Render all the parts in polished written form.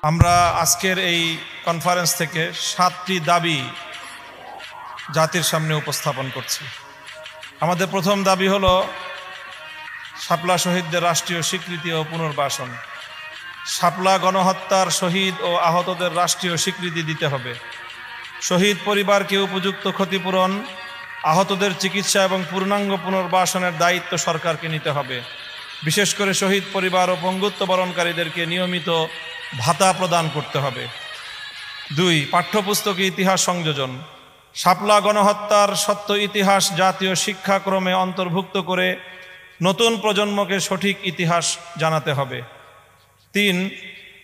আমরা আজকের এই কনফারেন্স থেকে 7টি দাবি জাতির সামনে উপস্থাপন করছি। আমাদের প্রথম দাবি হলো শাপলা শহীদদের রাষ্ট্রীয় স্বীকৃতি ও পুনর্বাসন। শাপলা গণহত্যার শহীদ ও আহতদের রাষ্ট্রীয় স্বীকৃতি দিতে হবে। শহীদ পরিবারকে উপযুক্ত ক্ষতিপূরণ, আহতদের চিকিৎসা এবং পূর্ণাঙ্গ পুনর্বাসনের দায়িত্ব সরকারকে নিতে হবে। বিশেষ করে শহীদ পরিবার ও পঙ্গুত্ব বরণকারীদেরকে নিয়মিত ভাতা প্রদান করতে হবে। 2. পাঠ্যপুস্তকে ইতিহাস সংযোজন। শাপলা গণহত্যার সত্য ইতিহাস জাতীয় শিক্ষাক্রমে অন্তর্ভুক্ত করে নতুন প্রজন্মকে সঠিক ইতিহাস জানাতে হবে। 3.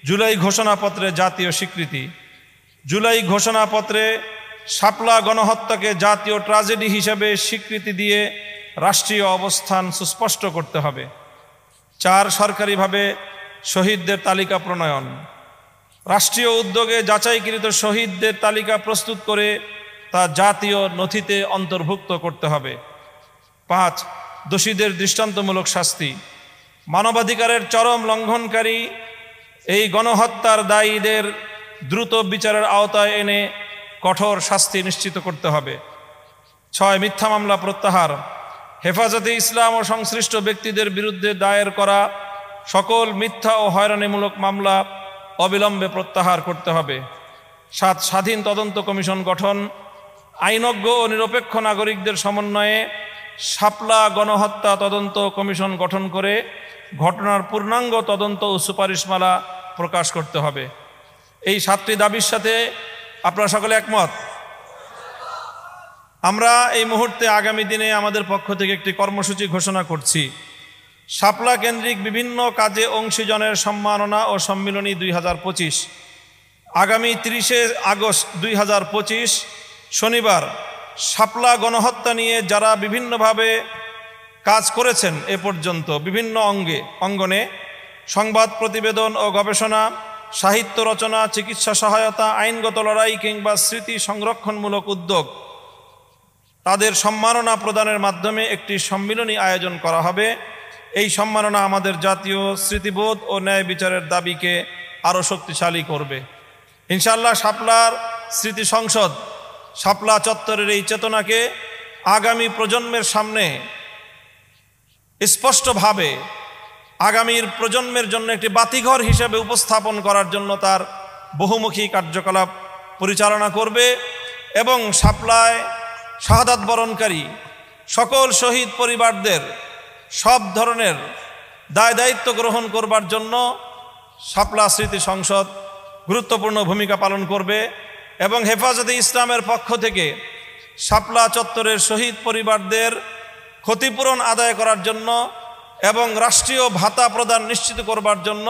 জুলাই ঘোষণাপত্রে জাতীয় স্বীকৃতি। জুলাই ঘোষণাপত্রে শাপলা গণহত্যাকে জাতীয় ট্র্যাজেডি হিসেবে স্বীকৃতি দিয়ে রাষ্ট্রীয় অবস্থান সুস্পষ্ট করতে হবে। 4. সরকারিভাবে শহীদদের তালিকা প্রণয়ন। রাষ্ট্রীয় উদ্যোগে যাচাইকৃত শহীদদের তালিকা প্রস্তুত করে তা জাতীয় নথিতে অন্তর্ভুক্ত করতে হবে। 5. দোষীদের দৃষ্টান্তমূলক শাস্তি। মানবাধিকারের চরম লঙ্ঘনকারী এই গণহত্যার দায়ীদের দ্রুত বিচারের আওতায় এনে কঠোর শাস্তি নিশ্চিত করতে হবে। 6. মিথ্যা মামলা প্রত্যাহার। হেফাজতে ইসলাম ও সংশ্লিষ্ট ব্যক্তিদের বিরুদ্ধে দায়ের করা সকল মিথ্যা ও হয়রানিমূলক মামলা অবিলম্বে প্রত্যাহার করতে হবে। 7. স্বাধীন তদন্ত কমিশন গঠন। আইনজ্ঞ ও নিরপেক্ষ নাগরিকদের সমন্বয়ে শাপলা গণহত্যা তদন্ত কমিশন গঠন করে ঘটনার পূর্ণাঙ্গ তদন্ত ও সুপারিশমালা প্রকাশ করতে হবে। এই 7টি দাবির সাথে আপনারা সকলে একমত? আমরা এই মুহূর্তে আগামী দিনে আমাদের পক্ষ থেকে একটি কর্মসূচি ঘোষণা করছি। শাপলা কেন্দ্রিক বিভিন্ন কাজে অংশীজনের সম্মাননা ও সম্মিলনী 2025। আগামী 30শে আগস্ট 2025 শনিবার শাপলা গণহত্যা নিয়ে যারা বিভিন্নভাবে কাজ করেছেন এ পর্যন্ত বিভিন্ন অঙ্গনে সংবাদ প্রতিবেদন ও গবেষণা, সাহিত্য রচনা, চিকিৎসা সহায়তা, আইনগত লড়াই কিংবা স্মৃতি সংরক্ষণমূলক উদ্যোগ, তাদের সম্মাননা প্রদানের মাধ্যমে একটি সম্মিলনী আয়োজন করা হবে। এই সম্মাননা আমাদের জাতীয় স্মৃতিবোধ ও ন্যায় বিচারের দাবিকে আরও শক্তিশালী করবে ইনশাআল্লাহ। শাপলার স্মৃতি সংসদ শাপলা চত্বরের এই চেতনাকে আগামী প্রজন্মের সামনে স্পষ্টভাবে আগামীর প্রজন্মের জন্য একটি বাতিঘর হিসেবে উপস্থাপন করার জন্য তার বহুমুখী কার্যকলাপ পরিচালনা করবে এবং শাপলায় শাহাদাত বরণকারী সকল শহীদ পরিবারদের সব ধরনের দায় দায়িত্ব গ্রহণ করবার জন্য শাপলা স্মৃতি সংসদ গুরুত্বপূর্ণ ভূমিকা পালন করবে এবং হেফাজতে ইসলামের পক্ষ থেকে শাপলা চত্বরের শহীদ পরিবারদের ক্ষতিপূরণ আদায় করার জন্য এবং রাষ্ট্রীয় ভাতা প্রদান নিশ্চিত করবার জন্য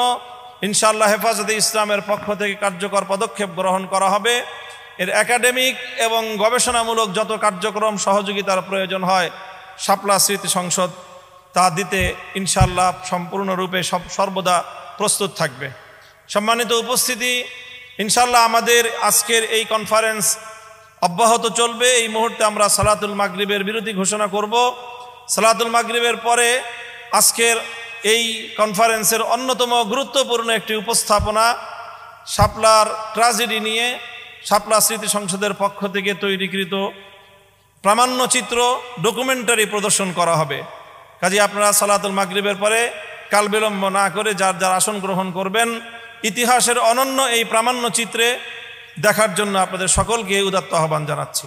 ইনশাআল্লাহ হেফাজতে ইসলামের পক্ষ থেকে কার্যকর পদক্ষেপ গ্রহণ করা হবে। এর একাডেমিক এবং গবেষণামূলক যত কার্যক্রম সহযোগিতার প্রয়োজন হয় শাপলা স্মৃতি সংসদ তা দিতে ইনশাআল্লাহ সম্পূর্ণরূপে সর্বদা প্রস্তুত থাকবে। সম্মানিত উপস্থিতি, ইনশাআল্লাহ আমাদের আজকের এই কনফারেন্স অব্যাহত চলবে। এই মুহূর্তে আমরা সালাতুল মাগরিবের বিরতি ঘোষণা করব। সালাতুল মাগরিবের পরে আজকের এই কনফারেন্সের অন্যতম গুরুত্বপূর্ণ একটি উপস্থাপনা শাপলার ট্র্যাজেডি নিয়ে শাপলা স্মৃতি সংসদের পক্ষ থেকে তৈরিকৃত প্রামাণ্যচিত্র ডকুমেন্টারি প্রদর্শন করা হবে। কাজে আপনারা সালাতুল মাগরিবের পরে কাল বিলম্ব না করে যার যার আসন গ্রহণ করবেন। ইতিহাসের অনন্য এই প্রামাণ্যচিত্রে দেখার জন্য আপনাদের সকলকে উদাত্ত আহ্বান জানাচ্ছি।